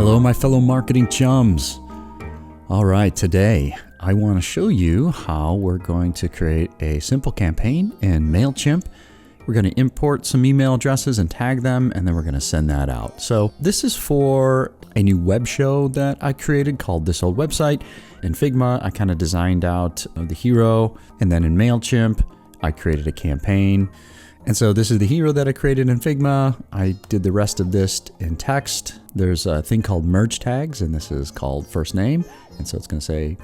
Hello, my fellow marketing chums. All right, today I want to show you how we're going to create a simple campaign in Mailchimp. We're going to import some email addresses and tag them, and then we're going to send that out. So this is for a new web show that I created called This Old Website. In Figma, I kind of designed out the hero, and then in Mailchimp, I created a campaign. And so this is the hero that I created in Figma. I did the rest of this in text. There's a thing called Merge Tags, and this is called first name. And so it's going to say,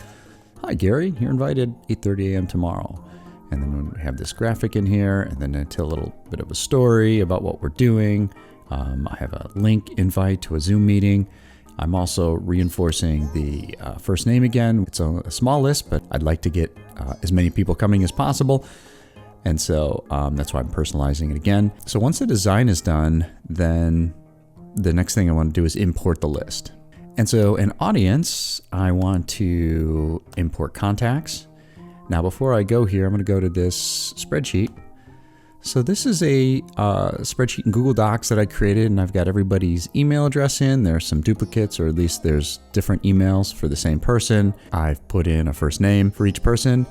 "Hi, Gary, you're invited 8:30 a.m. tomorrow." And then we have this graphic in here, and then a little bit of a story about what we're doing. I have a link invite to a Zoom meeting. I'm also reinforcing the first name again. It's a small list, but I'd like to get as many people coming as possible. And so that's why I'm personalizing it again. So once the design is done, then the next thing I want to do is import the list. And so in audience, I want to import contacts. Now, before I go here, I'm going to go to this spreadsheet. So this is a spreadsheet in Google Docs that I created, and I've got everybody's email address in. There's some duplicates, or at least there's different emails for the same person. I've put in a first name for each person.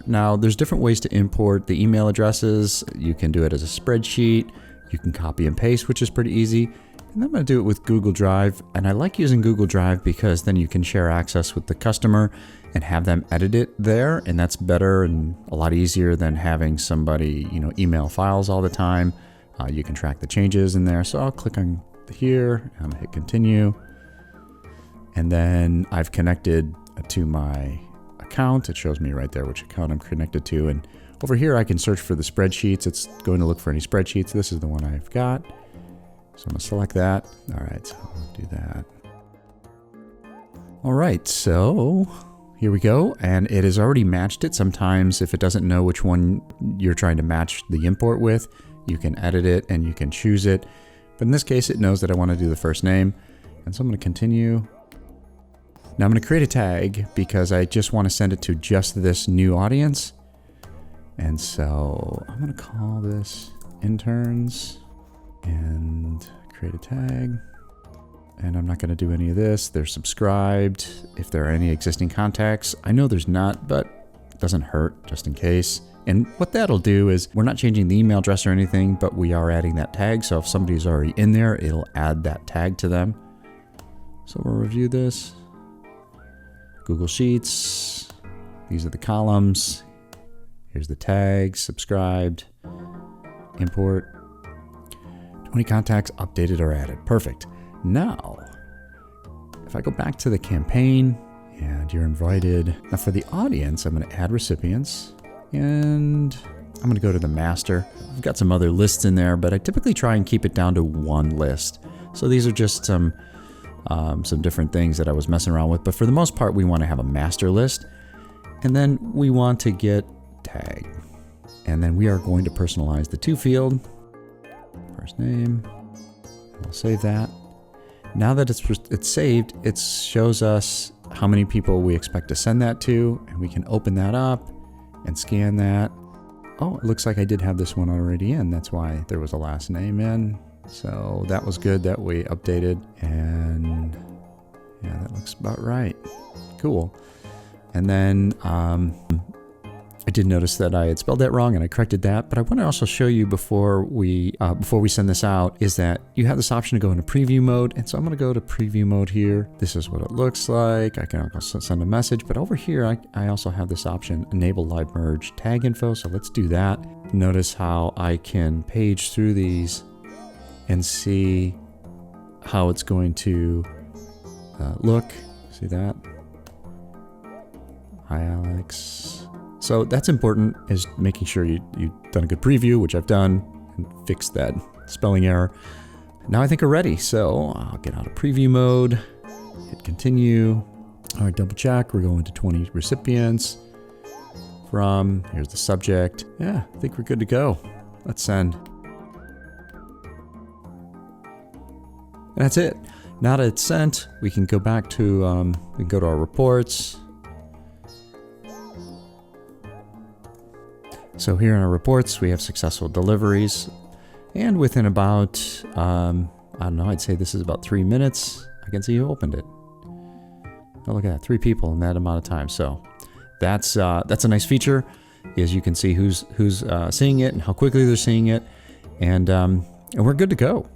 Now, there's different ways to import the email addresses. You can do it as a spreadsheet. You can copy and paste, which is pretty easy. And I'm going to do it with Google Drive. And I like using Google Drive because then you can share access with the customer and have them edit it there. And that's better and a lot easier than having somebody, email files all the time. You can track the changes in there. So I'll click on here. I'm going to hit continue. And then I've connected to my account. It shows me right there which account I'm connected to. And over here, I can search for the spreadsheets. It's going to look for any spreadsheets. This is the one I've got. So I'm going to select that. All right, so I'll do that. All right, so here we go. And it has already matched it. Sometimes if it doesn't know which one you're trying to match the import with, you can edit it and you can choose it. But in this case, it knows that I want to do the first name. And so I'm going to continue. Now I'm going to create a tag because I just want to send it to just this new audience. And so I'm going to call this interns and create a tag. And I'm not going to do any of this. They're subscribed. If there are any existing contacts, I know there's not, but it doesn't hurt just in case. And what that'll do is we're not changing the email address or anything, but we are adding that tag. So if somebody's already in there, it'll add that tag to them. So we'll review this. Google Sheets, these are the columns. Here's the tags, subscribed, import, 20 contacts updated or added. Perfect. Now, if I go back to the campaign and you're invited. Now for the audience, I'm going to add recipients and I'm going to go to the master. I've got some other lists in there, but I typically try and keep it down to one list. So these are just some different things that I was messing around with, but for the most part, we want to have a master list, and then we want to get tag, and then we are going to personalize the to field, first name. We'll save that. Now that it's saved, it shows us how many people we expect to send that to, and we can open that up and scan that. Oh, it looks like I did have this one already in. That's why there was a last name in. So that was good that we updated, and yeah, that looks about right. Cool. And then I did notice that I had spelled that wrong, and I corrected that. But I want to also show you before we send this out is that you have this option to go into preview mode. And so I'm going to go to preview mode here. This is what it looks like. I can also send a message, but over here I also have this option, enable live merge tag info. So let's do that. Notice how I can page through these and see how it's going to look. See that? Hi, Alex. So that's important, is making sure you've done a good preview, which I've done, and fixed that spelling error. Now I think we're ready. So I'll get out of preview mode, hit continue. All right, double check. We're going to 20 recipients from, here's the subject. Yeah, I think we're good to go. Let's send. And that's it. Now that it's sent, we can go back to, we can go to our reports. So here in our reports, we have successful deliveries. And within about, I don't know, I'd say this is about 3 minutes. I can see who opened it. Oh, look at that, 3 people in that amount of time. So that's a nice feature, is you can see who's seeing it and how quickly they're seeing it, and we're good to go.